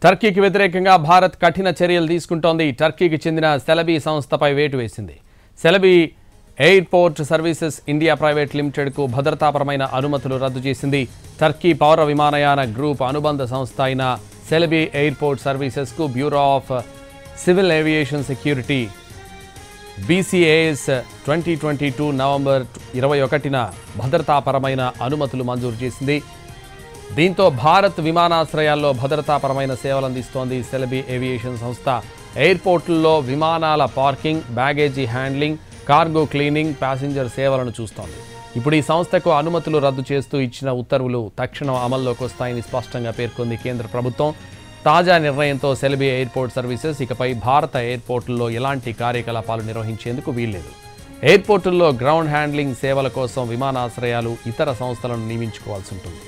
టర్కీకి వ్యతిరేకంగా భారత్ కఠిన చర్యలు తీసుకుంటోంది. టర్కీకి చెందిన సెలబీ సంస్థపై వేటు వేసింది. Celebi airport services India private లిమిటెడ్కు భద్రతాపరమైన అనుమతులు రద్దు చేసింది. టర్కీ పౌర విమానయాన గ్రూప్ అనుబంధ సంస్థ అయిన సెలబీ ఎయిర్పోర్ట్ సర్వీసెస్కు bureau of civil aviation security BCAS 2022 November 21న భద్రతాపరమైన అనుమతులు మంజూరు చేసింది. దీంతో భారత్ విమానాశ్రయాల్లో భద్రతాపరమైన సేవలు అందిస్తోంది. సెలబీ ఏవియేషన్ సంస్థ ఎయిర్పోర్టుల్లో విమానాల parking, baggage handling, cargo cleaning, passenger సేవలను చూస్తోంది. ఇప్పుడు ఈ సంస్థకు అనుమతులు రద్దు చేస్తూ ఇచ్చిన ఉత్తర్వులు తక్షణం అమల్లోకి వస్తాయని స్పష్టంగా పేర్కొంది కేంద్ర ప్రభుత్వం. తాజా నిర్ణయంతో సెలబీ ఎయిర్పోర్ట్ సర్వీసెస్ ఇకపై భారత ఎయిర్పోర్టుల్లో ఎలాంటి కార్యకలాపాలు నిర్వహించేందుకు వీల్లేదు. ఎయిర్పోర్టుల్లో గ్రౌండ్ హ్యాండ్లింగ్ సేవల కోసం విమానాశ్రయాలు ఇతర సంస్థలను నియమించుకోవాల్సి ఉంటుంది.